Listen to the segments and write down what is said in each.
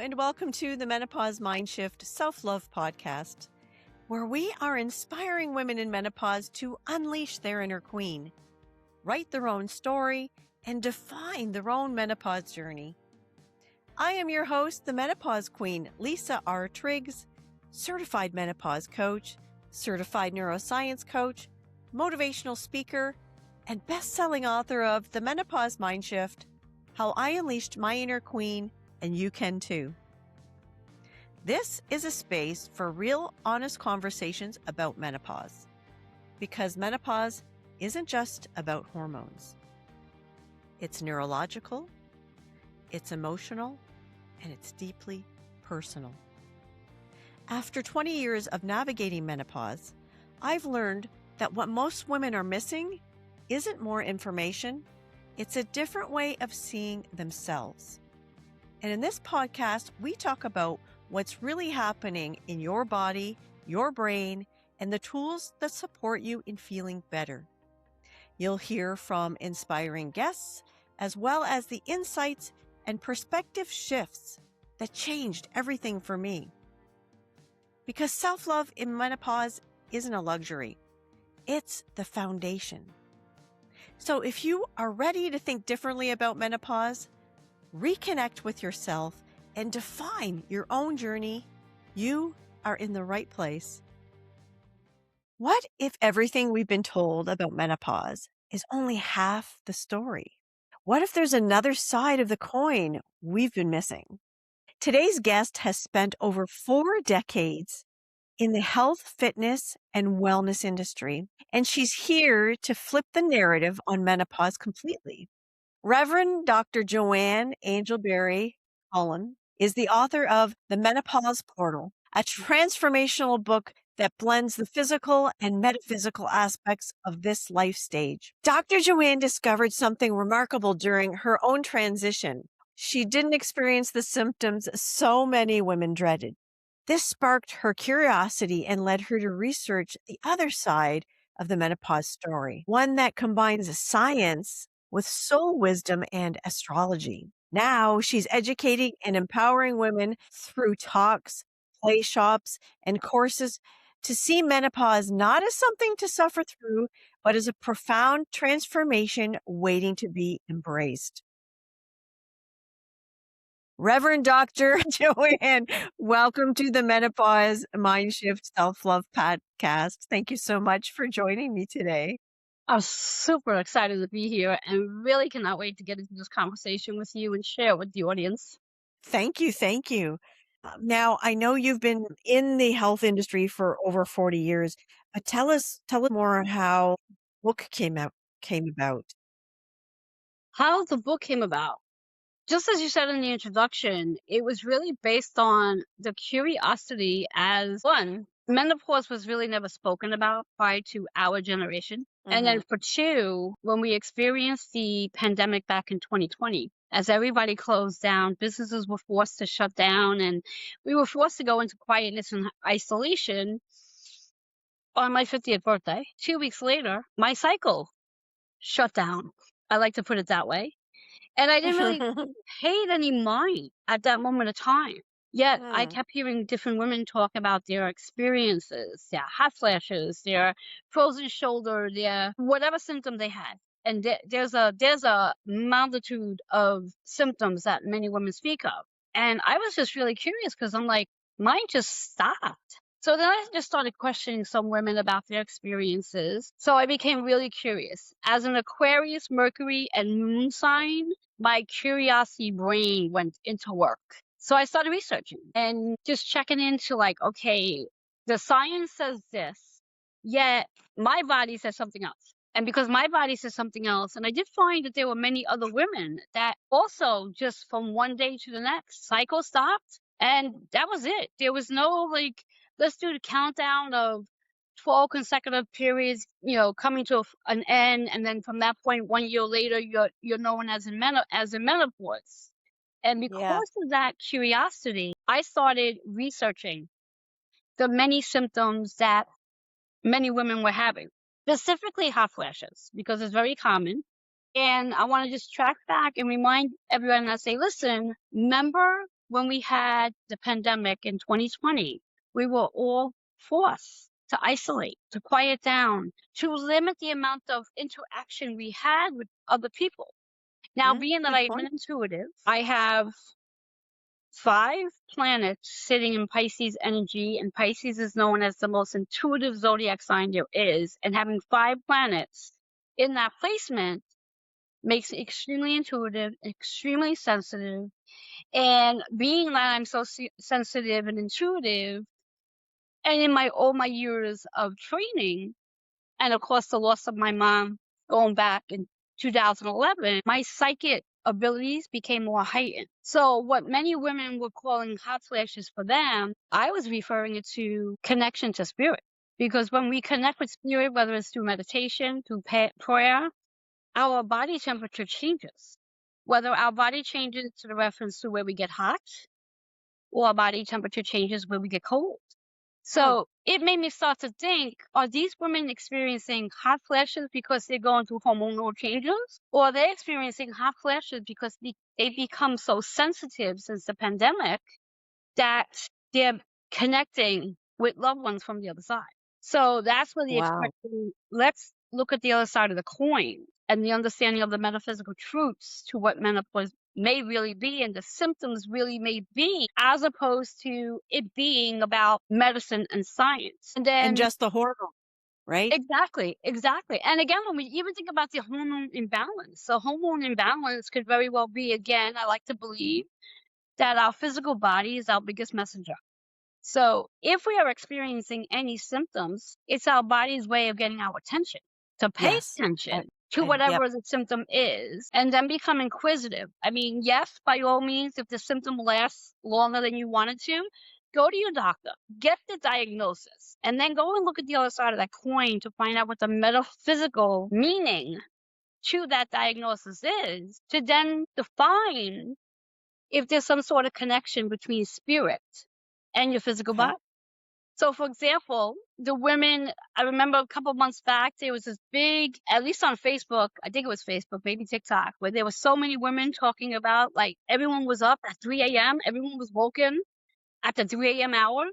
and welcome to the Menopause Mindshift Self-Love Podcast, where we are inspiring women in menopause to unleash their inner queen, write their own story, and define their own menopause journey. I am your host, the Menopause Queen, Lisa R. Triggs, certified menopause coach, certified neuroscience coach, motivational speaker, and best-selling author of The Menopause Mindshift, How I Unleashed My Inner Queen, and you can too. This is a space for real, honest conversations about menopause, because menopause isn't just about hormones. It's neurological, it's emotional, and it's deeply personal. After 20 years of navigating menopause, I've learned that what most women are missing isn't more information, it's a different way of seeing themselves. And in this podcast, we talk about what's really happening in your body, your brain, and the tools that support you in feeling better. You'll hear from inspiring guests, as well as the insights and perspective shifts that changed everything for me. Because self-love in menopause isn't a luxury, it's the foundation. So if you are ready to think differently about menopause, reconnect with yourself, and define your own journey, you are in the right place. What if everything we've been told about menopause is only half the story? What if there's another side of the coin we've been missing? Today's guest has spent over 4 decades in the health, fitness, and wellness industry, and she's here to flip the narrative on menopause completely. Reverend Dr. Joanne Angel Barry Colon is the author of The Menopause Portal, a transformational book that blends the physical and metaphysical aspects of this life stage. Dr. Joanne discovered something remarkable during her own transition. She didn't experience the symptoms so many women dreaded. This sparked her curiosity and led her to research the other side of the menopause story, one that combines science with soul wisdom and astrology. Now she's educating and empowering women through talks, play shops, and courses to see menopause not as something to suffer through, but as a profound transformation waiting to be embraced. Reverend Dr. Joanne, welcome to the Menopause Mindshift Self-Love Podcast. Thank you so much for joining me today. I'm super excited to be here and really cannot wait to get into this conversation with you and share with the audience. Thank you. Thank you. Now, I know you've been in the health industry for over 40 years, but tell us more how the book came about. How the book came about. Just as you said in the introduction, it was really based on the curiosity as one, menopause was really never spoken about prior to our generation. And then for two, when we experienced the pandemic back in 2020, as everybody closed down, businesses were forced to shut down, and we were forced to go into quietness and isolation. On my 50th birthday, 2 weeks later, my cycle shut down. I like to put it that way. And I didn't really pay it any mind at that moment of time. Yet I kept hearing different women talk about their experiences, their hot flashes, their frozen shoulder, their whatever symptom they had. And there's a multitude of symptoms that many women speak of. And I was just really curious because I'm like, mine just stopped. So then I just started questioning some women about their experiences. So I became really curious. As an Aquarius, Mercury, and Moon sign, my curiosity brain went into work. So I started researching and just checking into like, okay, the science says this, yet my body says something else. And because my body says something else, and I did find that there were many other women that also just from one day to the next, cycle stopped. And that was it. There was no like, let's do the countdown of 12 consecutive periods, coming to an end. And then from that point, 1 year later, you're known as in menopause. And because of that curiosity, I started researching the many symptoms that many women were having, specifically hot flashes, because it's very common. And I want to just track back and remind everyone and say, listen, remember when we had the pandemic in 2020, we were all forced to isolate, to quiet down, to limit the amount of interaction we had with other people. Now, being that Good I'm an point. intuitive, I have 5 planets sitting in Pisces energy, and Pisces is known as the most intuitive zodiac sign there is. And having 5 planets in that placement makes me extremely intuitive, extremely sensitive. And being that I'm so sensitive and intuitive, and in all my years of training, and of course the loss of my mom going back in 2011, my psychic abilities became more heightened. So what many women were calling hot flashes for them, I was referring it to connection to spirit. Because when we connect with spirit, whether it's through meditation, through prayer, our body temperature changes. Whether our body changes to the reference to where we get hot, or our body temperature changes where we get cold. So it made me start to think, are these women experiencing hot flashes because they're going through hormonal changes? Or are they experiencing hot flashes because they become so sensitive since the pandemic that they're connecting with loved ones from the other side? So that's where the Wow. expression, let's look at the other side of the coin and the understanding of the metaphysical truths to what menopause may really be and the symptoms really may be, as opposed to it being about medicine and science. And then And just the hormone, right? exactly. And again, when we even think about the hormone imbalance, the hormone imbalance could very well be, again, I like to believe that our physical body is our biggest messenger. So if we are experiencing any symptoms, it's our body's way of getting our attention, to pay Yes. attention to Yep. whatever the symptom is, and then become inquisitive. I mean, yes, by all means, if the symptom lasts longer than you wanted to, go to your doctor, get the diagnosis, and then go and look at the other side of that coin to find out what the metaphysical meaning to that diagnosis is, to then define if there's some sort of connection between spirit and your physical Okay. body. So, for example, the women, I remember a couple months back, there was this big, at least on Facebook, I think it was Facebook, maybe TikTok, where there were so many women talking about, like, everyone was up at 3 a.m., everyone was woken at the 3 a.m. hour.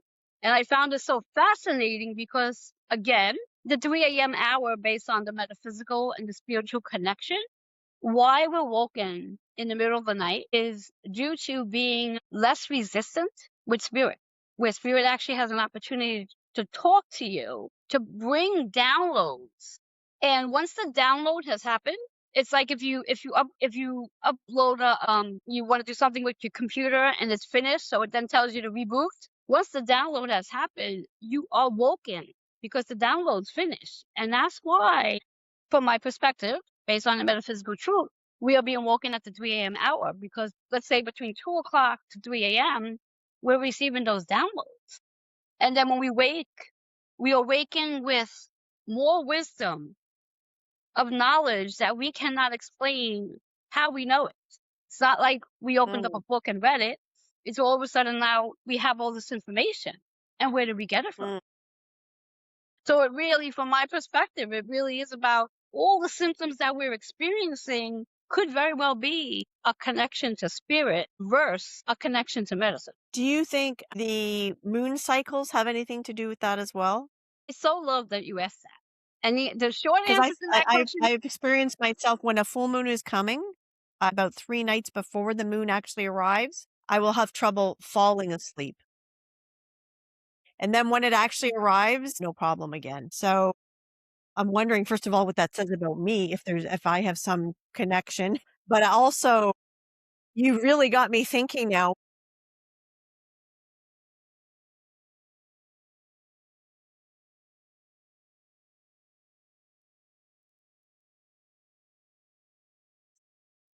And I found it so fascinating because, again, the 3 a.m. hour, based on the metaphysical and the spiritual connection, why we're woken in the middle of the night is due to being less resistant with spirit, where spirit actually has an opportunity to talk to you, to bring downloads. And once the download has happened, it's like if you upload you want to do something with your computer and it's finished, so it then tells you to reboot. Once the download has happened, you are woken because the download's finished. And that's why, from my perspective, based on the metaphysical truth, we are being woken at the 3 a.m. hour because, let's say, between 2 o'clock to 3 a.m., we're receiving those downloads. And then when we wake, we awaken with more wisdom of knowledge that we cannot explain how we know it. It's not like we opened up a book and read it. It's all of a sudden now we have all this information. And where did we get it from? So it really, from my perspective, it really is about all the symptoms that we're experiencing could very well be a connection to spirit versus a connection to medicine. Do you think the moon cycles have anything to do with that as well? I so love that you asked that. And the short Because answer to that question, I've experienced myself when a full moon is coming, about 3 nights before the moon actually arrives, I will have trouble falling asleep. And then when it actually arrives, no problem again. So I'm wondering, first of all, what that says about me, if I have some connection, but also you really got me thinking now.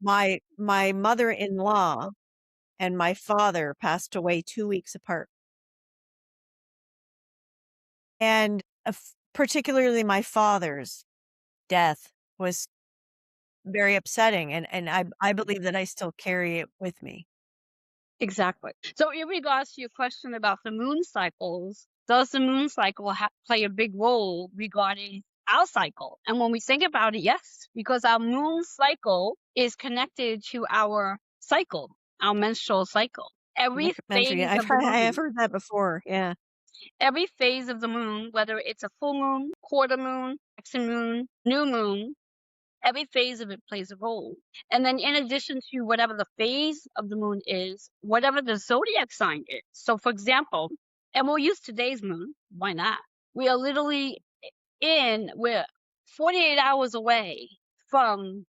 My mother-in-law and my father passed away 2 weeks apart. And particularly my father's death was very upsetting, and I believe that I still carry it with me. exactly. So in regards to your question about the moon cycles, does the moon cycle play a big role regarding our cycle? And when we think about it, yes, because our moon cycle is connected to our cycle, our menstrual cycle. Every Documentary. phase I've of the heard, I have moon, heard that before. Yeah. every phase of the moon, whether it's a full moon, quarter moon, waxing moon, new moon, every phase of it plays a role. And then in addition to whatever the phase of the moon is, whatever the zodiac sign is. So for example, and we'll use today's moon, why not? We are literally we're 48 hours away from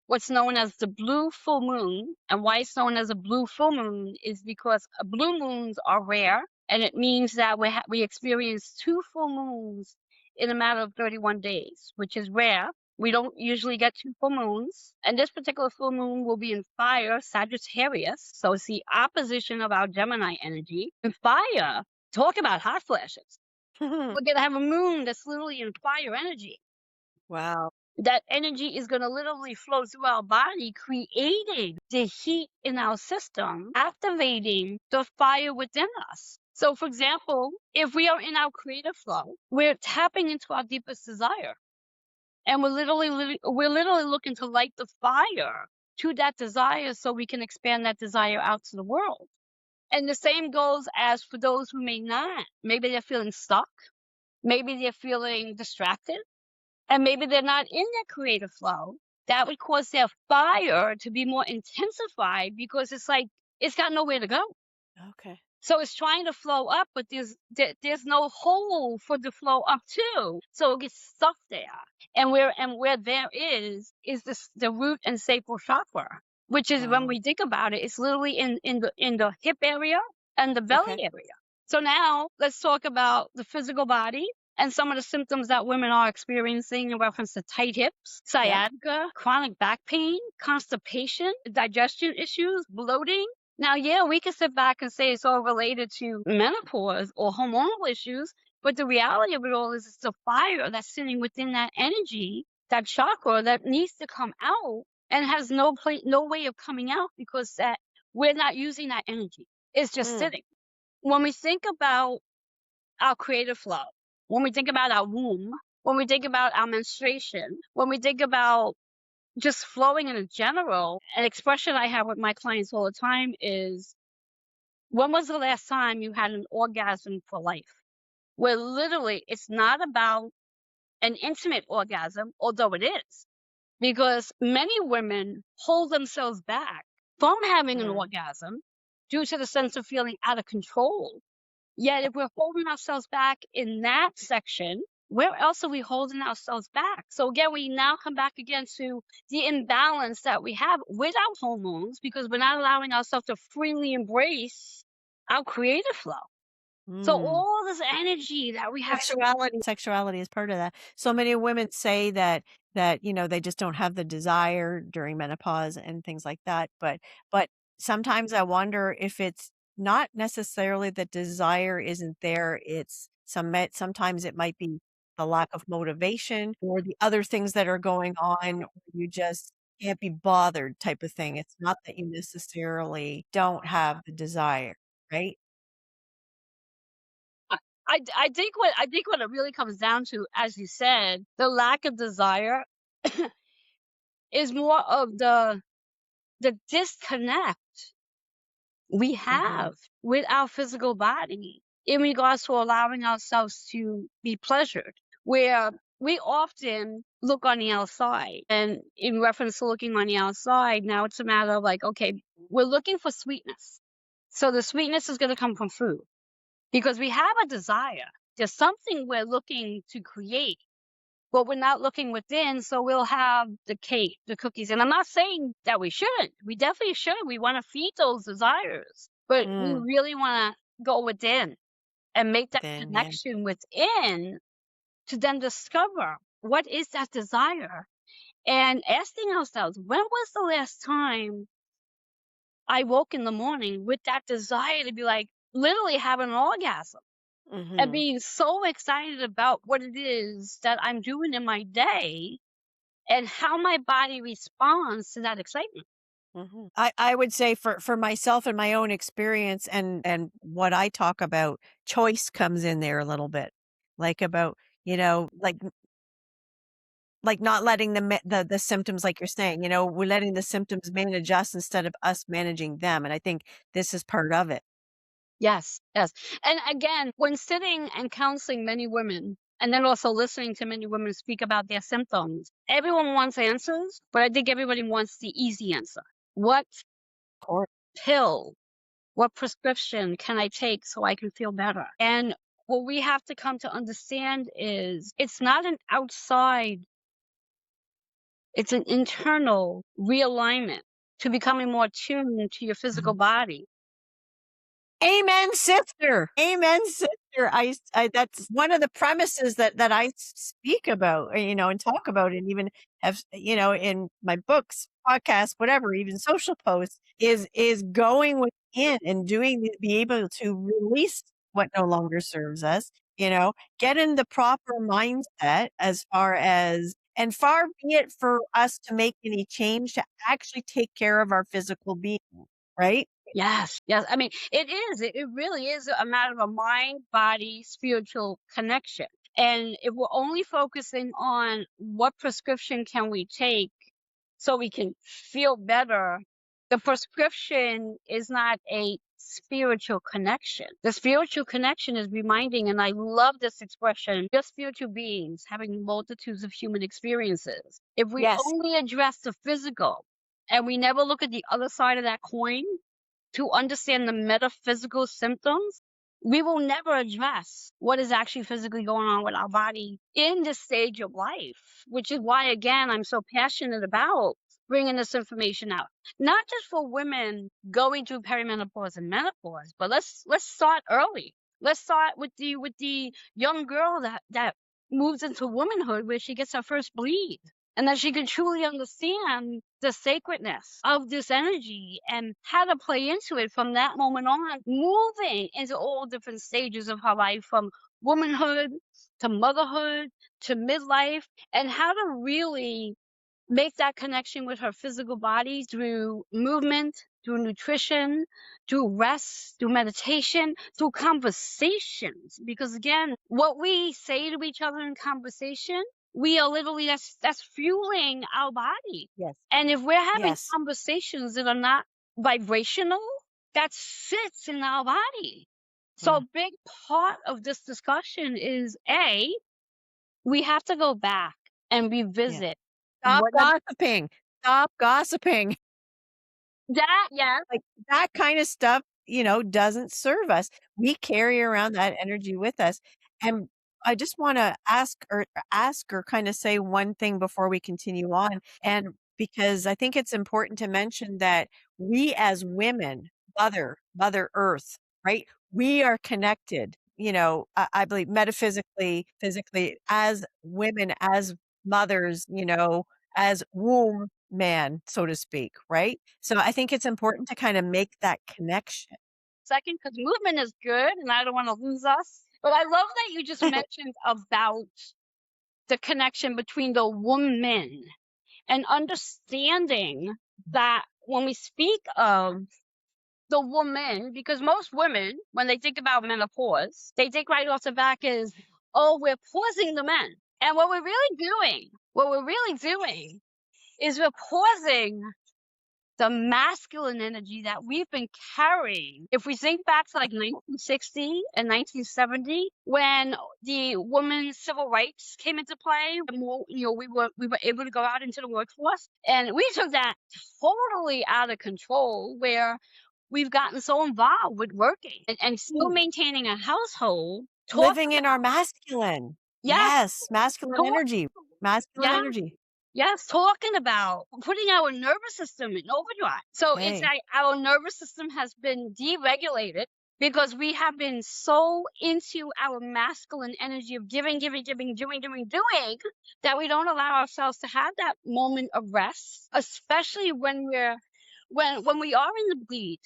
what's known as the blue full moon. And why it's known as a blue full moon is because blue moons are rare, and it means that we experience two full moons in a matter of 31 days, which is rare. We don't usually get two full moons, and this particular full moon will be in fire, Sagittarius, so it's the opposition of our Gemini energy. In fire, talk about hot flashes. We're gonna have a moon that's literally in fire energy. Wow. That energy is going to literally flow through our body, creating the heat in our system, activating the fire within us. So, for example, if we are in our creative flow, we're tapping into our deepest desire, and we're literally looking to light the fire to that desire, so we can expand that desire out to the world. And the same goes as for those who may not. Maybe they're feeling stuck. Maybe they're feeling distracted. And maybe they're not in their creative flow. That would cause their fire to be more intensified, because it's like it's got nowhere to go. Okay. So it's trying to flow up, but there's no hole for the flow up to. So it gets stuck there. And where there is the root and sacral chakra, which is, when Wow. we think about it, it's literally in the hip area and the belly Okay. area. So now let's talk about the physical body and some of the symptoms that women are experiencing in reference to tight hips, sciatica, chronic back pain, constipation, digestion issues, bloating. Now, yeah, we can sit back and say it's all related to menopause or hormonal issues, but the reality of it all is it's the fire that's sitting within that energy, that chakra, that needs to come out and has no way of coming out, because that we're not using that energy. It's just sitting. When we think about our creative flow, when we think about our womb, when we think about our menstruation, when we think about just flowing in general, an expression I have with my clients all the time is, when was the last time you had an orgasm for life? Where literally it's not about an intimate orgasm, although it is, because many women hold themselves back from having an orgasm due to the sense of feeling out of control. Yet if we're holding ourselves back in that section, where else are we holding ourselves back? So again, we now come back again to the imbalance that we have with our hormones, because we're not allowing ourselves to freely embrace our creative flow. So all this energy that we have. Sexuality is part of that. So many women say that they just don't have the desire during menopause and things like that. But sometimes I wonder if it's not necessarily the desire isn't there. It's sometimes it might be the lack of motivation or the other things that are going on. Or you just can't be bothered type of thing. It's not that you necessarily don't have the desire, right? I think what it really comes down to, as you said, the lack of desire is more of the disconnect we have with our physical body in regards to allowing ourselves to be pleasured, where we often look on the outside. And in reference to looking on the outside, now it's a matter of like, okay, we're looking for sweetness. So the sweetness is going to come from food, because we have a desire. There's something we're looking to create, but we're not looking within. So we'll have the cake, the cookies. And I'm not saying that we shouldn't. We definitely should. We want to feed those desires, but we really want to go within and make that Then, yeah. connection within to then discover what is that desire, and asking ourselves, when was the last time I woke in the morning with that desire to be like literally having an orgasm and being so excited about what it is that I'm doing in my day and how my body responds to that excitement. I would say for myself and my own experience and what I talk about, choice comes in there a little bit. Like about, like like not letting the symptoms, like you're saying, we're letting the symptoms manage us instead of us managing them. And I think this is part of it. Yes, yes. And again, when sitting and counseling many women, and then also listening to many women speak about their symptoms, everyone wants answers, but I think everybody wants the easy answer. What Of course. pill, what prescription can I take so I can feel better? And what we have to come to understand is it's not an outside, it's an internal realignment to becoming more tuned to your physical body. Amen, sister. Amen, sister. That's one of the premises that I speak about, and talk about, and even have, in my books, podcasts, whatever, even social posts, is going within and be able to release what no longer serves us, get in the proper mindset as far as, and far be it for us to make any change to actually take care of our physical being, right? Yes, yes. I mean, it is. It really is a matter of a mind, body, spiritual connection. And if we're only focusing on what prescription can we take so we can feel better, the prescription is not a spiritual connection. The spiritual connection is reminding, and I love this expression, we're spiritual beings having multitudes of human experiences. If we Yes. only address the physical and we never look at the other side of that coin, to understand the metaphysical symptoms, we will never address what is actually physically going on with our body in this stage of life, which is why, again, I'm so passionate about bringing this information out. Not just for women going through perimenopause and menopause, but let's start early. Let's start with the young girl that moves into womanhood where she gets her first bleed, and that she can truly understand the sacredness of this energy and how to play into it from that moment on, moving into all different stages of her life, from womanhood to motherhood to midlife, and how to really make that connection with her physical body through movement, through nutrition, through rest, through meditation, through conversations. Because again, what we say to each other in conversation, we are literally, that's fueling our body. Yes. And if we're having Yes. conversations that are not vibrational, that sits in our body. So a big part of this discussion is we have to go back and revisit. Stop What gossiping. Stop gossiping. that, yeah. Like that kind of stuff, doesn't serve us. We carry around that energy with us. And I just want to ask or kind of say one thing before we continue on. And because I think it's important to mention that we as women, Mother Earth, right? We are connected, I believe metaphysically, physically, as women, as mothers, as womb man, so to speak, right? So I think it's important to kind of make that connection. Second, because movement is good and I don't want to lose us. But I love that you just mentioned about the connection between the woman and understanding that when we speak of the woman, because most women, when they think about menopause, they think right off the back is, oh, we're pausing the men. And what we're really doing is we're pausing the masculine energy that we've been carrying. If we think back to like 1960 and 1970, when the women's civil rights came into play, and more, we were able to go out into the workforce, and we took that totally out of control, where we've gotten so involved with working and still maintaining a household, Living in our masculine. yes, Yes, masculine energy. Masculine yeah. energy. Yes, talking about putting our nervous system in overdrive. So it's like our nervous system has been deregulated because we have been so into our masculine energy of giving, doing, that we don't allow ourselves to have that moment of rest, especially when we are in the bleed.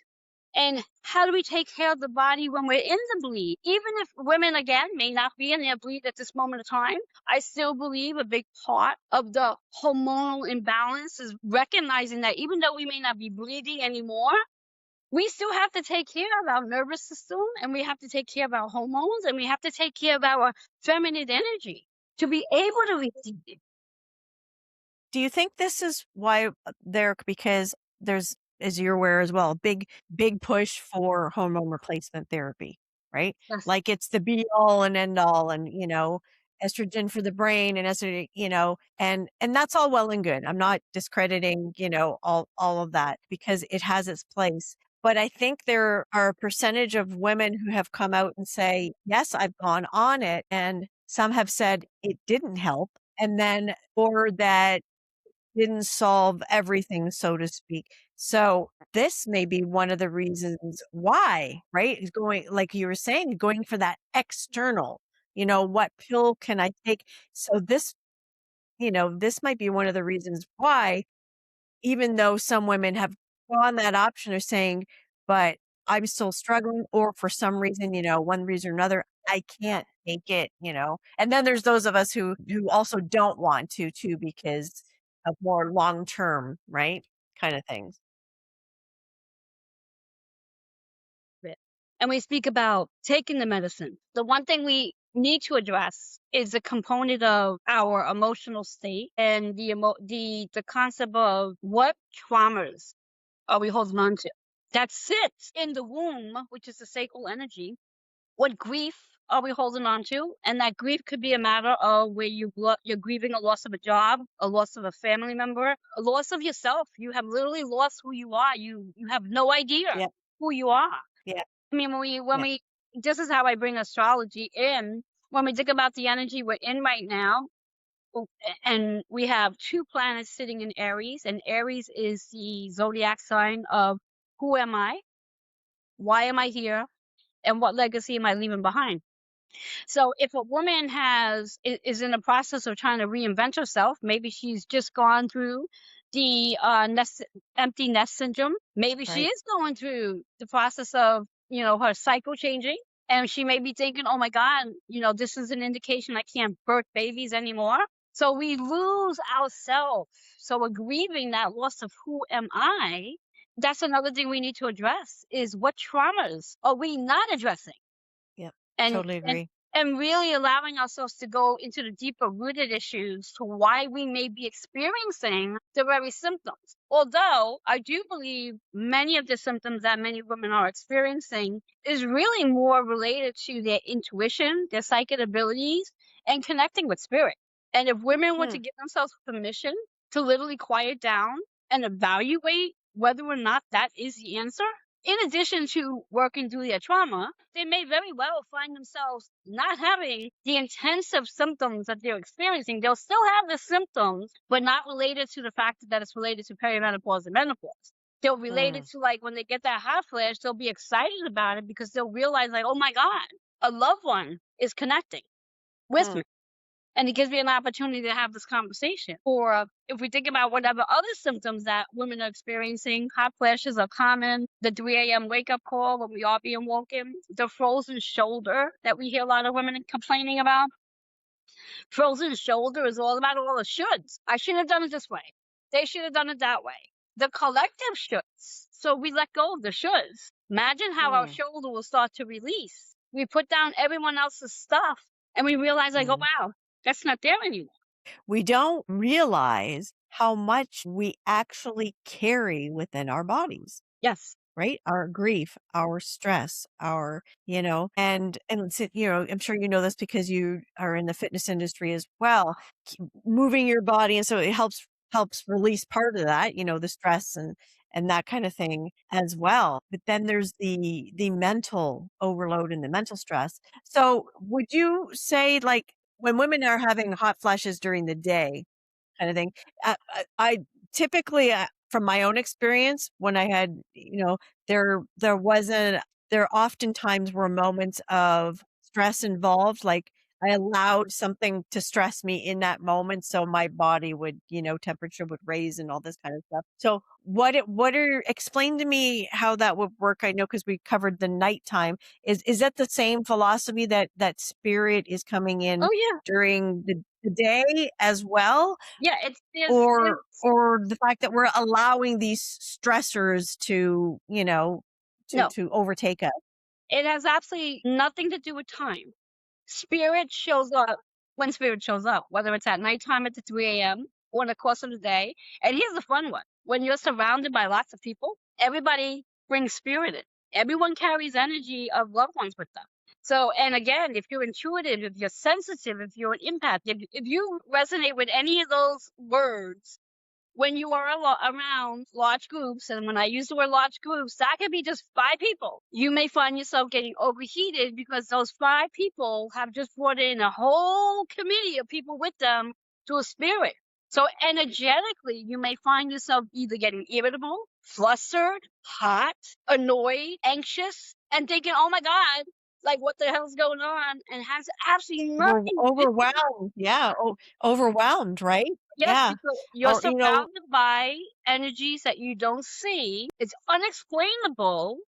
And how do we take care of the body when we're in the bleed? Even if women, again, may not be in their bleed at this moment of time, I still believe a big part of the hormonal imbalance is recognizing that even though we may not be bleeding anymore, we still have to take care of our nervous system, and we have to take care of our hormones, and we have to take care of our feminine energy to be able to receive it. Do you think this is why because there's, as you're aware as well, a big push for hormone replacement therapy, right? Yes. Like it's the be all and end all, and estrogen for the brain and estrogen, and that's all well and good. I'm not discrediting, all of that because it has its place. But I think there are a percentage of women who have come out and say, yes, I've gone on it. And some have said it didn't help. And then, or that didn't solve everything, so to speak. So this may be one of the reasons why, right? Is going, like you were saying, going for that external, what pill can I take? So this might be one of the reasons why, even though some women have gone that option of saying, but I'm still struggling, or for some reason, one reason or another, I can't take it. And then there's those of us who also don't want to too, because of more long term, right? Kind of things. It. And we speak about taking the medicine. The one thing we need to address is the component of our emotional state and the concept of what traumas are we holding on to that sits in the womb, which is the sacral energy. What grief are we holding on to? And that grief could be a matter of where you're grieving a loss of a job, a loss of a family member, a loss of yourself. You have literally lost who you are. You have no idea Yeah. who you are. Yeah. I mean, when Yeah. we this is how I bring astrology in. When we think about the energy we're in right now, and we have two planets sitting in Aries, and Aries is the zodiac sign of who am I, why am I here, and what legacy am I leaving behind. So if a woman is in the process of trying to reinvent herself, maybe she's just gone through the empty nest syndrome. Maybe she Right. is going through the process of, her cycle changing. And she may be thinking, oh my God, this is an indication I can't birth babies anymore. So we lose ourselves. So we're grieving that loss of who am I. That's another thing we need to address is what traumas are we not addressing? Yep. and Totally and agree. and really allowing ourselves to go into the deeper rooted issues to why we may be experiencing the very symptoms. Although I do believe many of the symptoms that many women are experiencing is really more related to their intuition, their psychic abilities, and connecting with spirit. And if women were Hmm. to give themselves permission to literally quiet down and evaluate whether or not that is the answer, in addition to working through their trauma, they may very well find themselves not having the intensive symptoms that they're experiencing. They'll still have the symptoms, but not related to the fact that it's related to perimenopause and menopause. They'll relate Hmm. it to, like, when they get that hot flash, they'll be excited about it because they'll realize, like, oh my God, a loved one is connecting with Hmm. me. And it gives me an opportunity to have this conversation. Or if we think about whatever other symptoms that women are experiencing, hot flashes are common, the 3 a.m. wake up call when we are being woken, the frozen shoulder that we hear a lot of women complaining about. Frozen shoulder is all about all the shoulds. I should have done it this way. They should have done it that way. The collective shoulds. So we let go of the shoulds. Imagine how our Hmm. shoulder will start to release. We put down everyone else's stuff and we realize, like, oh Hmm. wow, that's not there anymore. We don't realize how much we actually carry within our bodies. Yes. Right? Our grief, our stress, and it's, I'm sure you know this because you are in the fitness industry as well, moving your body. And so it helps release part of that, the stress and that kind of thing as well. But then there's the mental overload and the mental stress. So would you say, like, when women are having hot flashes during the day, kind of thing. I typically, from my own experience, when I had, there wasn't, there oftentimes were moments of stress involved. Like I allowed something to stress me in that moment. So my body would, temperature would raise and all this kind of stuff. So explain to me how that would work. I know, because we covered the nighttime. Is that the same philosophy that spirit is coming in Oh yeah. during the day as well? Yeah. It's there's Or the fact that we're allowing these stressors to, no. to overtake us? It has absolutely nothing to do with time. Spirit shows up when spirit shows up, whether it's at nighttime at the 3 a.m. on the course of the day. And here's the fun one. When you're surrounded by lots of people, everybody brings spirit in. Everyone carries energy of loved ones with them. So, and again, if you're intuitive, if you're sensitive, if you're an empath, if you resonate with any of those words, when you are around large groups, and when I use the word large groups, that could be just 5 people. You may find yourself getting overheated because those 5 people have just brought in a whole committee of people with them to a spirit. So energetically, you may find yourself either getting irritable, flustered, hot, annoyed, anxious, and thinking, oh my God, like what the hell's going on? And has absolutely nothing to do. Overwhelmed. Yeah. Overwhelmed, right? Yes, Yeah. because you're Or, surrounded by energies that you don't see. It's unexplainable.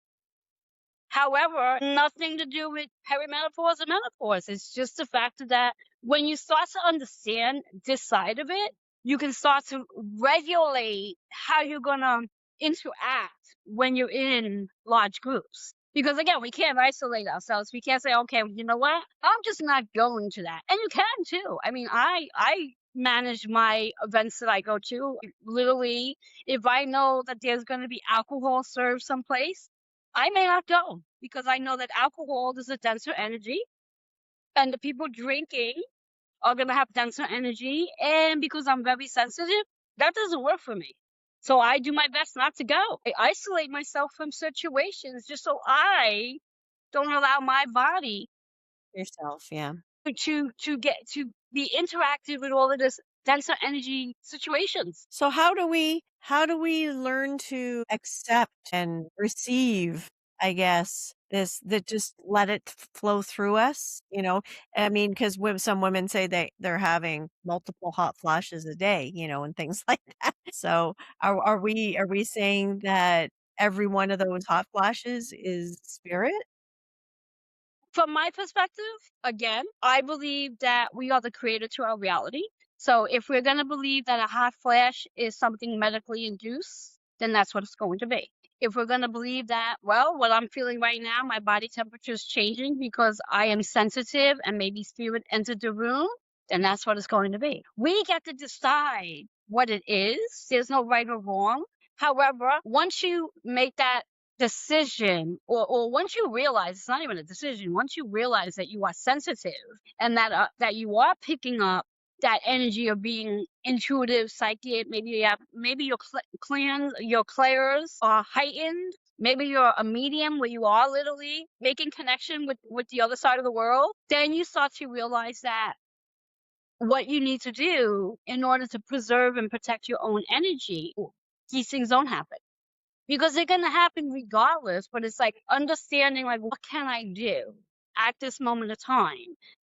However, nothing to do with perimenopause or menopause. It's just the fact that when you start to understand this side of it, you can start to regulate how you're going to interact when you're in large groups. Because again, we can't isolate ourselves. We can't say, okay, you know what? I'm just not going to that. And you can too. I mean, I manage my events that I go to. Literally, if I know that there's going to be alcohol served someplace, I may not go because I know that alcohol is a denser energy and the people drinking are going to have denser energy. And because I'm very sensitive, that doesn't work for me. So I do my best not to go. I isolate myself from situations just so I don't allow my body yourself. Yeah. to get to be interactive with all of this denser energy situations. So how do we learn to accept and receive, I guess, this, that just let it flow through us, I mean, because some women say they're having multiple hot flashes a day, and things like that. So are we saying that every one of those hot flashes is spirit? From my perspective, again, I believe that we are the creator to our reality. So if we're going to believe that a hot flash is something medically induced, then that's what it's going to be. If we're going to believe that, well, what I'm feeling right now, my body temperature is changing because I am sensitive and maybe spirit entered the room, then that's what it's going to be. We get to decide what it is. There's no right or wrong. However, once you make that decision, or once you realize it's not even a decision, once you realize that you are sensitive and that you are picking up that energy of being intuitive, psychic, maybe your clairs are heightened, maybe you're a medium where you are literally making connection with the other side of the world, then you start to realize that what you need to do in order to preserve and protect your own energy, these things don't happen because they're going to happen regardless. But it's like understanding, like, what can I do at this moment of time?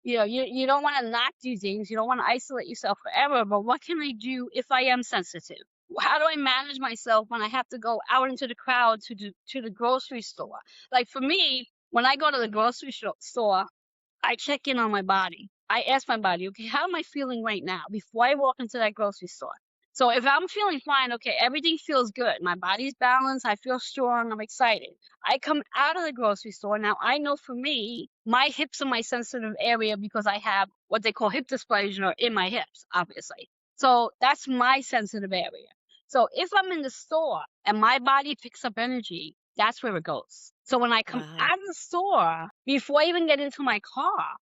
You don't want to not do things. You don't want to isolate yourself forever. But what can I do if I am sensitive? How do I manage myself when I have to go out into the crowd to the grocery store? Like for me, when I go to the grocery store, I check in on my body. I ask my body, okay, how am I feeling right now before I walk into that grocery store? So if I'm feeling fine, okay, everything feels good. My body's balanced. I feel strong. I'm excited. I come out of the grocery store. Now, I know for me, my hips are my sensitive area because I have what they call hip dysplasia in my hips, obviously. So that's my sensitive area. So if I'm in the store and my body picks up energy, that's where it goes. So when I come Wow. out of the store, before I even get into my car,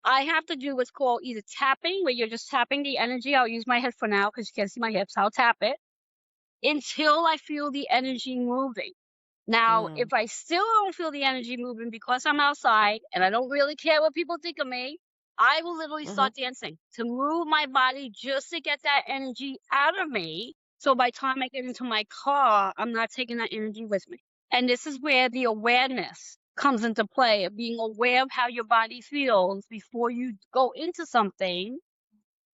I have to do what's called either tapping, where you're just tapping the energy. I'll use my head for now because you can't see my hips. I'll tap it until I feel the energy moving. Now, Mm. if I still don't feel the energy moving because I'm outside and I don't really care what people think of me, I will literally Mhm. start dancing to move my body just to get that energy out of me. So by the time I get into my car, I'm not taking that energy with me. And this is where the awareness comes into play of being aware of how your body feels before you go into something,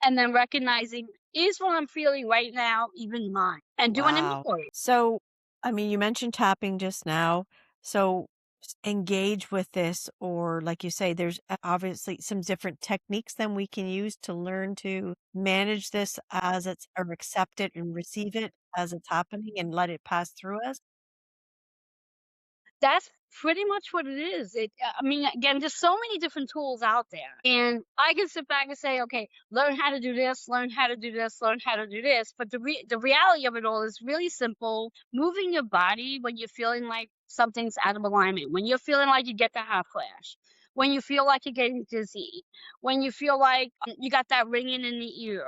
and then recognizing, is what I'm feeling right now even mine? And do an Wow. inventory. So, I mean, you mentioned tapping just now. So, engage with this, or like you say, there's obviously some different techniques then we can use to learn to manage this as it's, or accept it and receive it as it's happening and let it pass through us. That's pretty much what it is. I mean, again, there's so many different tools out there. And I can sit back and say, okay, learn how to do this, learn how to do this, learn how to do this. But the reality of it all is really simple. Moving your body when you're feeling like something's out of alignment, when you're feeling like you get the hot flash, when you feel like you're getting dizzy, when you feel like you got that ringing in the ear.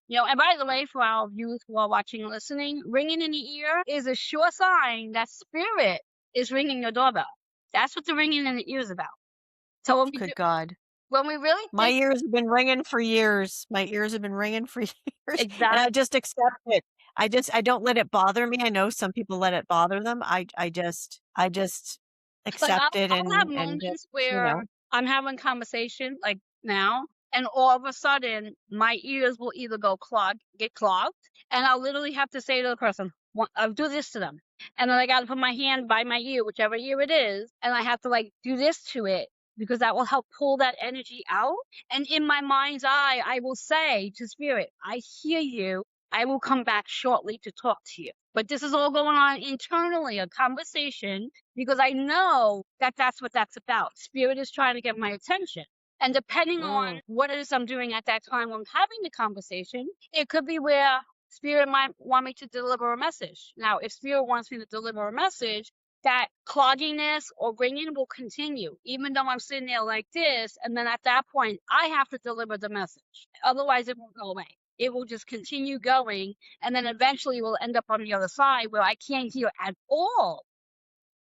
And by the way, for our youth who are watching and listening, ringing in the ear is a sure sign that spirit is ringing your doorbell. That's what the ringing in the ear is about. So Good God. when we really My ears have been ringing for years. My ears have been ringing for years. Exactly. And I just accept it. I don't let it bother me. I know some people let it bother them. I just accept it I'll have and moments just, where I'm having conversation like now, and all of a sudden my ears will either get clogged, and I'll literally have to say to the person, I'll do this to them. And then I got to put my hand by my ear, whichever ear it is, and I have to like do this to it because that will help pull that energy out. And in my mind's eye, I will say to spirit, I hear you. I will come back shortly to talk to you. But this is all going on internally, a conversation, because I know that that's what that's about. Spirit is trying to get my attention. And depending on what it is I'm doing at that time when I'm having the conversation, it could be where Spirit might want me to deliver a message. Now, if Spirit wants me to deliver a message, that clogginess or ringing will continue, even though I'm sitting there like this. And then at that point, I have to deliver the message. Otherwise, it won't go away. It will just continue going. And then eventually we'll end up on the other side where I can't hear at all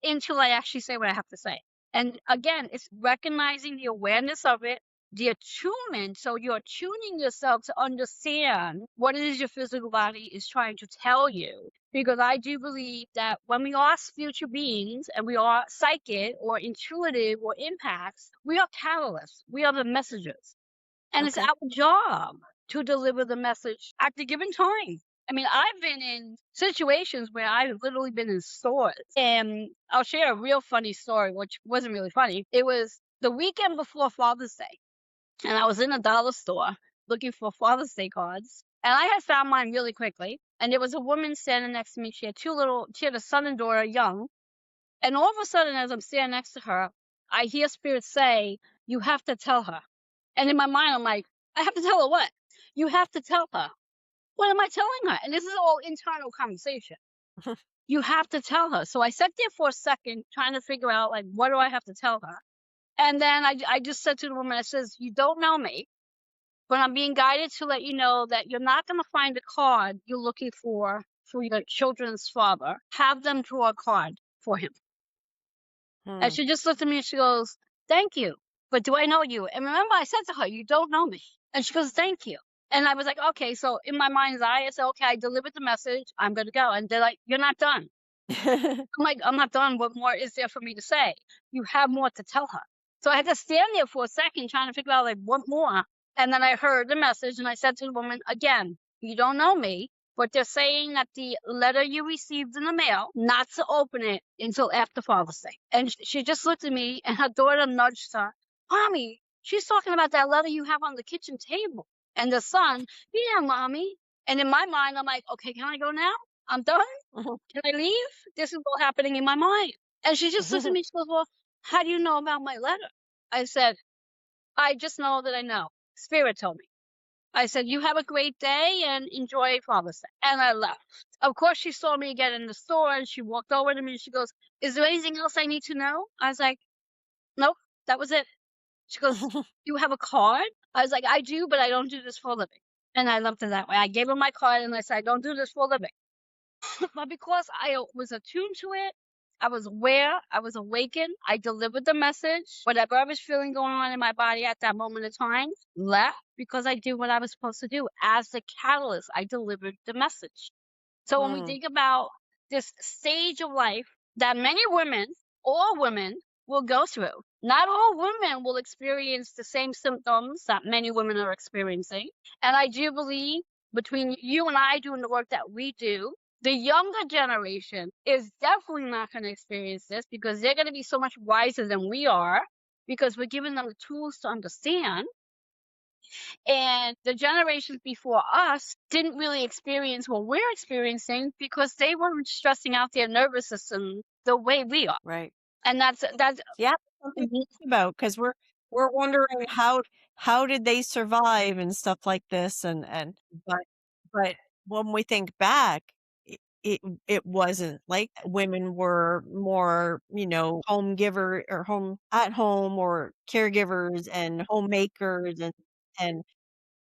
until I actually say what I have to say. And again, it's recognizing the awareness of it, the attunement. So you're tuning yourself to understand what it is your physical body is trying to tell you. Because I do believe that when we are future beings and we are psychic or intuitive or empaths, we are catalysts. We are the messengers. And it's our job to deliver the message at the given time. I mean, I've been in situations where I've literally been in stores. And I'll share a real funny story, which wasn't really funny. It was the weekend before Father's Day. And I was in a dollar store looking for Father's Day cards. And I had found mine really quickly. And there was a woman standing next to me. She had a son and daughter, young. And all of a sudden, as I'm standing next to her, I hear Spirit say, you have to tell her. And in my mind, I'm like, I have to tell her what? You have to tell her. What am I telling her? And this is all internal conversation. You have to tell her. So I sat there for a second trying to figure out, like, what do I have to tell her? And then I just said to the woman, I says, you don't know me, but I'm being guided to let you know that you're not going to find the card you're looking for your children's father. Have them draw a card for him. And she just looked at me and she goes, thank you. But do I know you? And remember, I said to her, you don't know me. And she goes, thank you. And I was like, okay. So in my mind's eye, I said, okay, I delivered the message. I'm going to go. And they're like, you're not done. I'm like, I'm not done. What more is there for me to say? You have more to tell her. So I had to stand there for a second trying to figure out, like, what more? And then I heard the message and I said to the woman, again, you don't know me, but they're saying that the letter you received in the mail, not to open it until after Father's Day. And she just looked at me and her daughter nudged her. Mommy, she's talking about that letter you have on the kitchen table. And the son, yeah, Mommy. And in my mind, I'm like, okay, can I go now? I'm done. Can I leave? This is all happening in my mind. And she just looked at me. She goes, well, how do you know about my letter? I said, I just know that I know. Spirit told me. I said, you have a great day and enjoy Father's Day. And I left. Of course, she saw me again in the store and she walked over to me and she goes, is there anything else I need to know? I was like, nope, that was it. She goes, you have a card? I was like, I do, but I don't do this for a living. And I left it that way. I gave her my card and I said, I don't do this for a living. But because I was attuned to it, I was aware, I was awakened, I delivered the message. Whatever I was feeling going on in my body at that moment in time left because I did what I was supposed to do. As the catalyst, I delivered the message. So when we think about this stage of life that many women, all women, will go through, not all women will experience the same symptoms that many women are experiencing. And I do believe between you and I doing the work that we do, the younger generation is definitely not going to experience this because they're going to be so much wiser than we are because we're giving them the tools to understand. And the generations before us didn't really experience what we're experiencing because they weren't stressing out their nervous system the way we are. Right. And that's Yeah, something to mhm, think about because we're wondering how did they survive and stuff like this but but when we think back, it it wasn't like that. Women were more, home giver or home at home or caregivers and homemakers and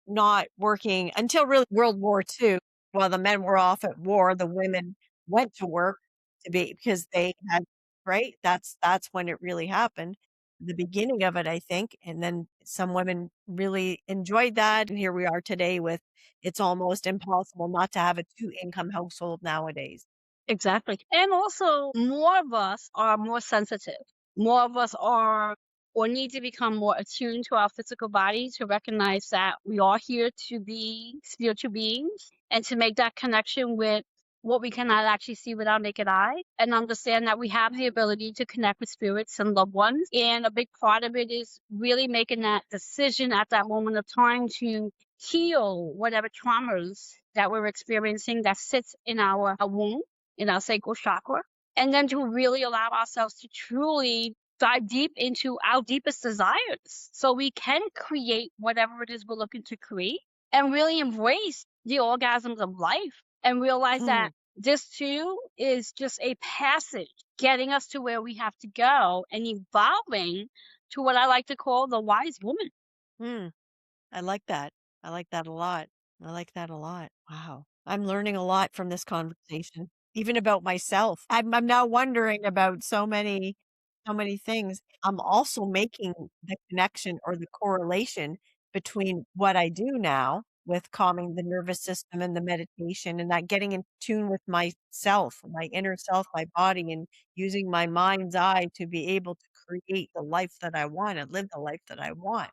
not working until really World War II. While the men were off at war, the women went to work to be because they had right? That's when it really happened. The beginning of it, I think, and then some women really enjoyed that, and here we are today with it's almost impossible not to have a two-income household nowadays. exactly. And also, more of us are more sensitive. More of us are or need to become more attuned to our physical body to recognize that we are here to be spiritual beings and to make that connection with what we cannot actually see with our naked eye and understand that we have the ability to connect with spirits and loved ones. And a big part of it is really making that decision at that moment of time to heal whatever traumas that we're experiencing that sits in our womb, in our sacral chakra, and then to really allow ourselves to truly dive deep into our deepest desires so we can create whatever it is we're looking to create and really embrace the orgasms of life and realize that this too is just a passage getting us to where we have to go and evolving to what I like to call the wise woman. Hmm. I like that. I like that a lot. I like that a lot. Wow. I'm learning a lot from this conversation, even about myself. I'm now wondering about so many things. I'm also making the connection or the correlation between what I do now with calming the nervous system and the meditation and that getting in tune with myself, my inner self, my body, and using my mind's eye to be able to create the life that I want and live the life that I want.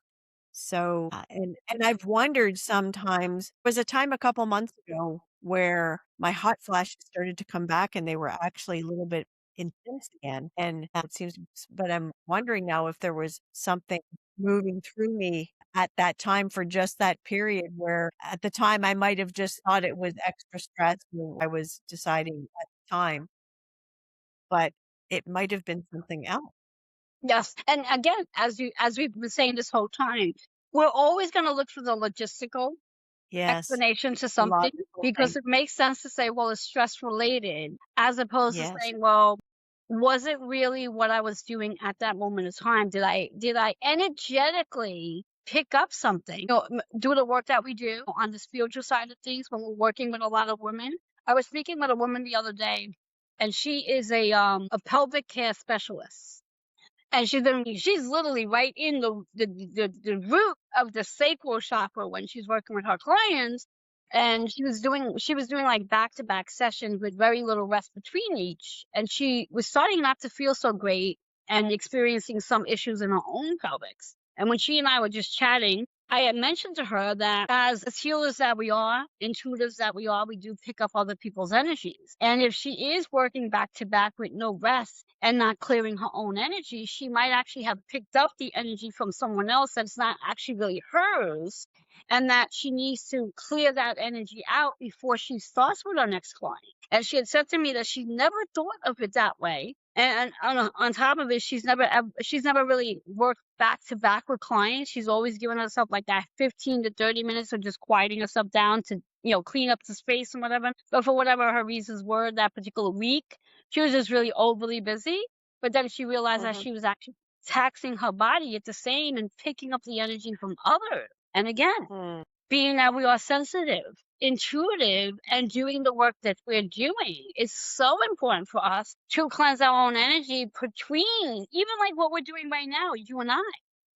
So, and I've wondered sometimes was a time a couple months ago where my hot flashes started to come back and they were actually a little bit intense again. And it seems, but I'm wondering now if there was something moving through me at that time for just that period where at the time I might have just thought it was extra stress when I was deciding at the time, but it might have been something else. Yes. And again, as we've been saying this whole time, we're always going to look for the logistical Yes. explanation to The something logical because thing. it makes sense to say, well, it's stress related, as opposed to Yes. saying, well, was it really what I was doing at that moment in time? Did I energetically pick up something? Do the work that we do on the spiritual side of things when we're working with a lot of women. I was speaking with a woman the other day, and she is a pelvic care specialist. And she's literally right in the root of the sacral chakra when she's working with her clients. And she was doing like back-to-back sessions with very little rest between each. And she was starting not to feel so great and experiencing some issues in her own pelvics. And when she and I were just chatting, I had mentioned to her that as healers that we are, intuitives that we are, we do pick up other people's energies. And if she is working back to back with no rest and not clearing her own energy, she might actually have picked up the energy from someone else that's not actually really hers, and that she needs to clear that energy out before she starts with her next client. And she had said to me that she never thought of it that way. And on top of it, she's never really worked back to back with clients. She's always given herself like that 15 to 30 minutes of just quieting herself down to clean up the space and whatever. But for whatever her reasons were that particular week, she was just really overly busy. But then she realized that Mhm. she was actually taxing her body at the same and picking up the energy from others. And again, Mm. being that we are sensitive, intuitive, and doing the work that we're doing is so important for us to cleanse our own energy between, even like what we're doing right now, you and I.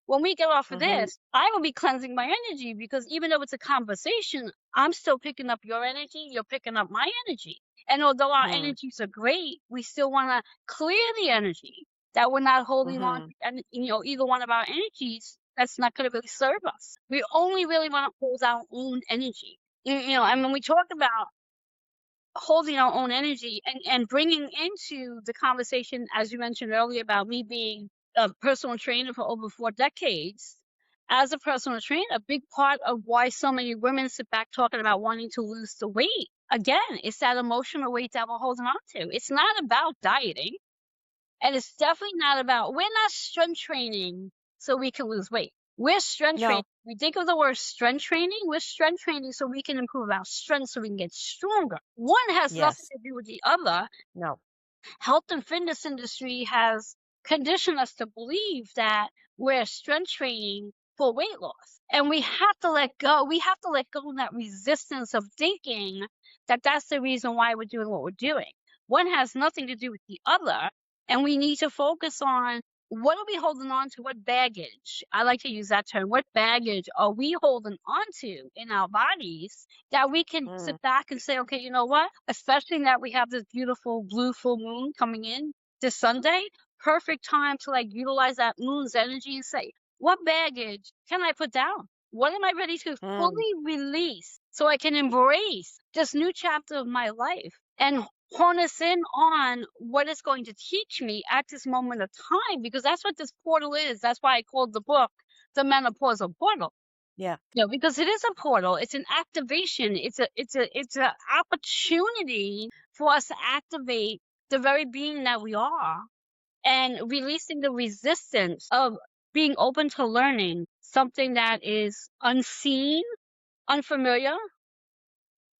When we get off of Mhm. this, I will be cleansing my energy because even though it's a conversation, I'm still picking up your energy, you're picking up my energy. And although our Mm. energies are great, we still want to clear the energy that we're not holding on to, Mhm. and either one of our energies that's not going to really serve us. We only really want to hold our own energy. And when we talk about holding our own energy and bringing into the conversation, as you mentioned earlier, about me being a personal trainer for over 4 decades. As a personal trainer, a big part of why so many women sit back talking about wanting to lose the weight, again, it's that emotional weight that we're holding on to. It's not about dieting. And it's definitely not about, we're not strength training so we can lose weight. We're strength training. No. We think of the word strength training. We're strength training so we can improve our strength so we can get stronger. One has nothing Yes. to do with the other. No. Health and fitness industry has conditioned us to believe that we're strength training for weight loss. And we have to let go. We have to let go of that resistance of thinking that that's the reason why we're doing what we're doing. One has nothing to do with the other. And we need to focus on, what are we holding on to? What baggage? I like to use that term. What baggage are we holding on to in our bodies that we can sit back and say, okay, you know what? Especially that we have this beautiful blue full moon coming in this Sunday, perfect time to like utilize that moon's energy and say, what baggage can I put down? What am I ready to fully release so I can embrace this new chapter of my life and harness in on what it's going to teach me at this moment of time? Because that's what this portal is. That's why I called the book The Menopause Portal. Yeah. Because it is a portal. It's an activation. It's a opportunity for us to activate the very being that we are, and releasing the resistance of being open to learning something that is unseen, unfamiliar,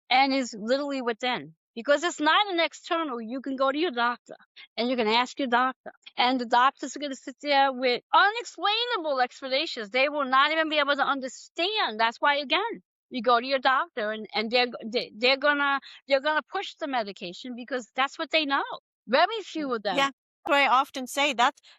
and is literally within. Because it's not an external. You can go to your doctor and you can ask your doctor, and the doctors are going to sit there with unexplainable explanations. They will not even be able to understand. That's why, again, you go to your doctor and they're gonna push the medication because that's what they know. Very few of them. Yeah. What I often say,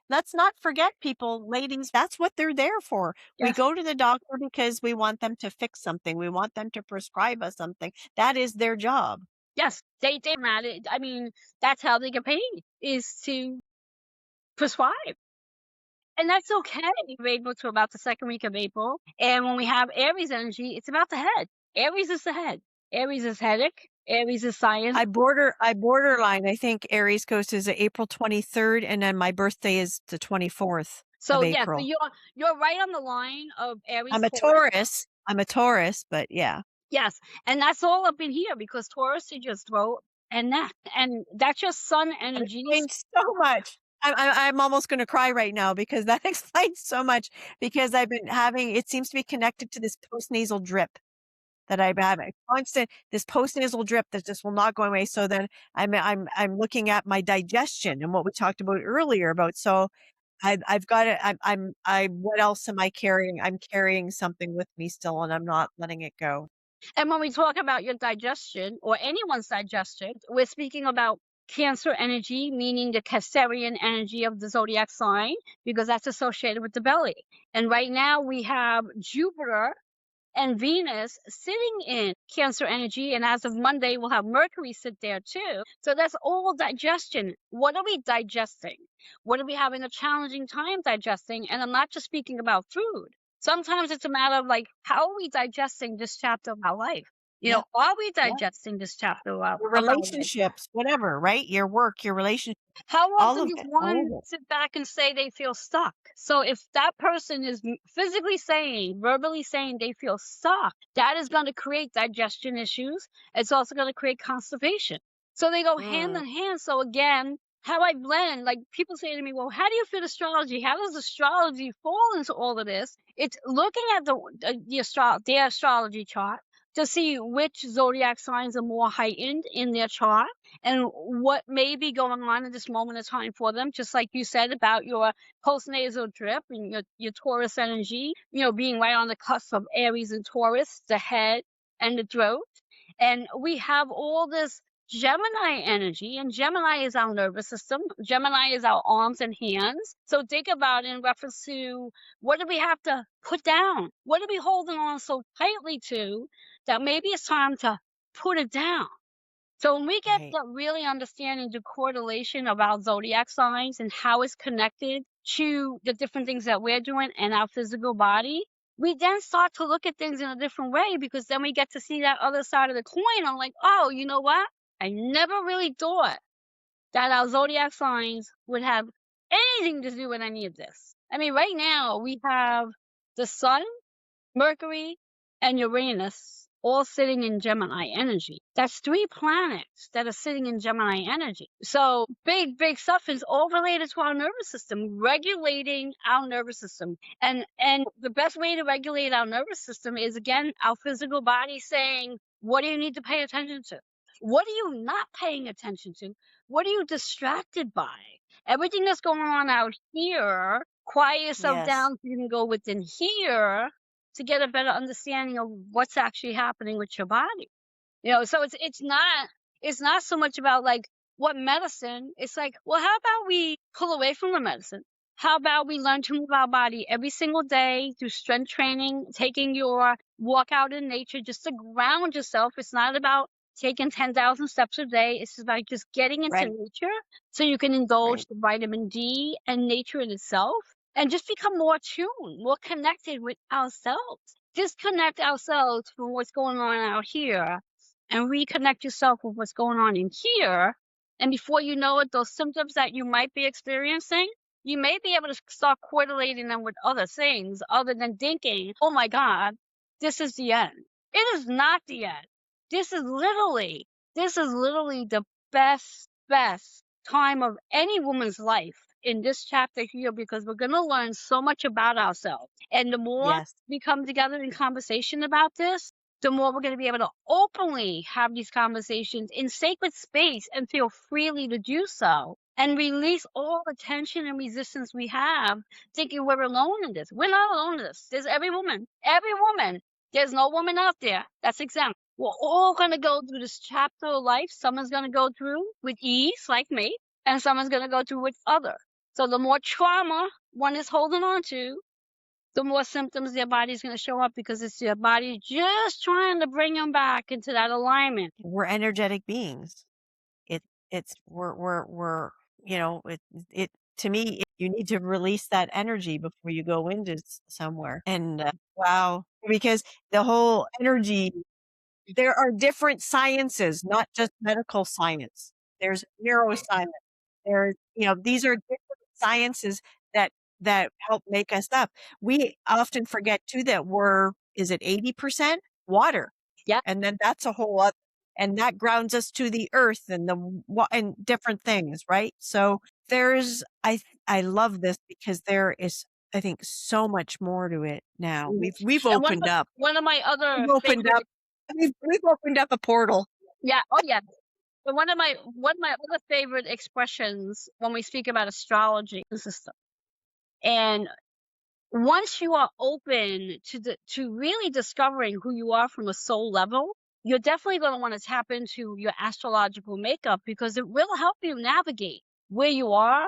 let's not forget, people, ladies, that's what they're there for. We Yes. go to the doctor because we want them to fix something. We want them to prescribe us something. That is their job. Yes, they're mad at it. I mean, that's how they get paid, is to prescribe. And that's okay. We're able to about the second week of April. And when we have Aries energy, it's about the head. Aries is the head. Aries is headache. Aries is science. I borderline. I think Aries coast is April 23rd, and then my birthday is the 24th So of yeah, so April. you're right on the line of Aries. I'm a Taurus. I'm a Taurus, but yeah. Yes, and that's all up in here because Taurus is your throat and neck, and that's your sun That energy. explains so much. I'm almost going to cry right now because that explains so much, because I've been having, it seems to be connected to this postnasal drip that I've had a constant, this postnasal drip that just will not go away. So then I'm looking at my digestion and what we talked about earlier about. So I've got it. What else am I carrying? I'm carrying something with me still, and I'm not letting it go. And when we talk about your digestion or anyone's digestion, we're speaking about Cancer energy, meaning the Cancerian energy of the zodiac sign, because that's associated with the belly. And right now we have Jupiter and Venus sitting in Cancer energy. And as of Monday, we'll have Mercury sit there too. So that's all digestion. What are we digesting? What are we having a challenging time digesting? And I'm not just speaking about food. Sometimes it's a matter of like, how are we digesting this chapter of our life? Are we digesting this chapter of our Your life? relationships, whatever, right? Your work, your relationship, How all often of does it, all one of it. sit back and say they feel stuck? So if that person is physically saying, verbally saying they feel stuck, that is going to create digestion issues. It's also going to create constipation. So they go hand in hand. So again, how I blend, like people say to me, well, how do you fit astrology? How does astrology fall into all of this? It's looking at the astrology chart to see which zodiac signs are more heightened in their chart and what may be going on at this moment of time for them. Just like you said about your postnasal drip and your Taurus energy, being right on the cusp of Aries and Taurus, the head and the throat. And we have all this Gemini energy, and Gemini is our nervous system. Gemini is our arms and hands. So think about it in reference to, what do we have to put down? What are we holding on so tightly to that maybe it's time to put it down? So when we get to really understanding the correlation of our zodiac signs and how it's connected to the different things that we're doing in our physical body, we then start to look at things in a different way, because then we get to see that other side of the coin. I'm like, oh, you know what? I never really thought that our zodiac signs would have anything to do with any of this. I mean, right now we have the sun, Mercury, and Uranus all sitting in Gemini energy. That's 3 planets that are sitting in Gemini energy. So big, big stuff is all related to our nervous system, regulating our nervous system. And the best way to regulate our nervous system is, again, our physical body saying, what do you need to pay attention to? What are you not paying attention to? What are you distracted by? Everything that's going on out here, quiet yourself Yes. down so you can go within here to get a better understanding of what's actually happening with your body. So it's not so much about like what medicine. It's like, well, how about we pull away from the medicine? How about we learn to move our body every single day through strength training, taking your walk out in nature just to ground yourself. It's not about taking 10,000 steps a day. It's about just getting into Right. nature so you can indulge Right. the vitamin D and nature in itself and just become more tuned, more connected with ourselves. Disconnect ourselves from what's going on out here and reconnect yourself with what's going on in here. And before you know it, those symptoms that you might be experiencing, you may be able to start correlating them with other things other than thinking, oh my God, this is the end. It is not the end. This is literally the best time of any woman's life in this chapter here, because we're going to learn so much about ourselves. And the more Yes. we come together in conversation about this, the more we're going to be able to openly have these conversations in sacred space and feel freely to do so and release all the tension and resistance we have thinking we're alone in this. We're not alone in this. There's every woman. There's no woman out there that's exempt. We're all going to go through this chapter of life. Someone's going to go through with ease, like me, and someone's going to go through with other. So the more trauma one is holding on to, the more symptoms their body's going to show up, because it's their body just trying to bring them back into that alignment. We're energetic beings. We're it to me, you need to release that energy before you go into somewhere. And wow, because the whole energy, there are different sciences, not just medical science. There's neuroscience. These are different sciences that help make us up. We often forget too that is it 80% water? Yeah. And then that's a whole other, and that grounds us to the earth and and different things, right? So I love this because there is, I think, so much more to it now. We've And opened up. one of my other We've opened favorite, up. We've opened up a portal. yeah, oh yeah. But one of my other favorite expressions when we speak about astrology system, and once you are open to really discovering who you are from a soul level, you're definitely going to want to tap into your astrological makeup, because it will help you navigate where you are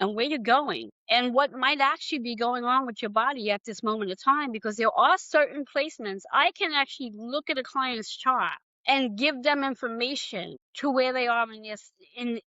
and where you're going and what might actually be going on with your body at this moment of time, because there are certain placements. I can actually look at a client's chart and give them information to where they are in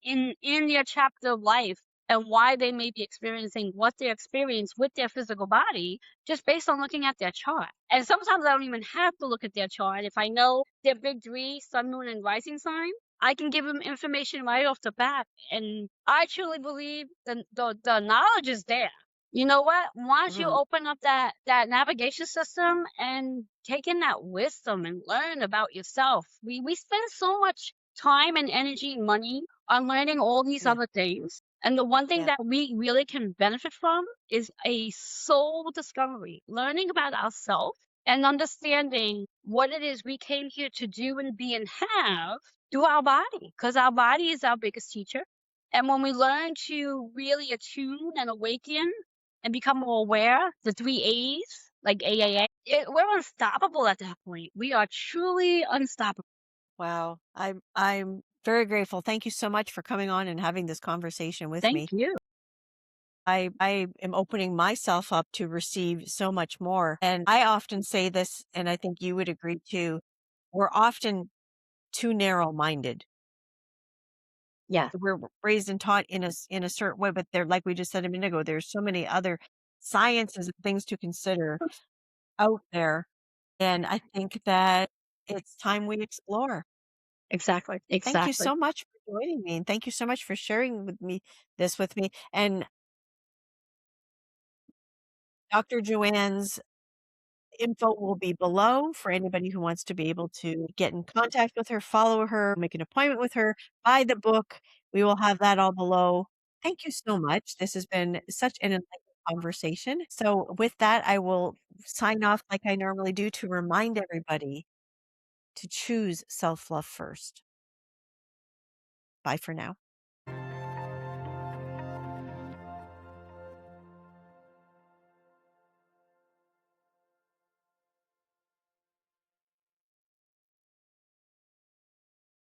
their chapter of life and why they may be experiencing what they experience with their physical body, just based on looking at their chart. And sometimes I don't even have to look at their chart. If I know their big 3, sun, moon, and rising sign, I can give them information right off the bat. And I truly believe the knowledge is there. You know what? Once you open up that navigation system and take in that wisdom and learn about yourself, we spend so much time and energy and money on learning all these Yeah. other things. And the one thing Yeah. that we really can benefit from is a soul discovery, learning about ourselves and understanding what it is we came here to do and be and have through our body, because our body is our biggest teacher. And when we learn to really attune and awaken and become more aware, the 3 A's, like AAA, we're unstoppable at that point. We are truly unstoppable. Wow. I'm very grateful. Thank you so much for coming on and having this conversation with Thank me. you. I am opening myself up to receive so much more. And I often say this, and I think you would agree too. We're often too narrow-minded. Yeah, We're raised and taught in a certain way, but there, like we just said a minute ago, there's so many other sciences and things to consider out there. And I think that it's time we explore. exactly. Thank you Exactly. so much for joining me, and thank you so much for sharing this with me. And Dr. Joanne's info will be below for anybody who wants to be able to get in contact with her, follow her, make an appointment with her, buy the book. We will have that all below. Thank you so much. This has been such an enlightening conversation. So, with that, I will sign off like I normally do to remind everybody to choose self love first. Bye for now.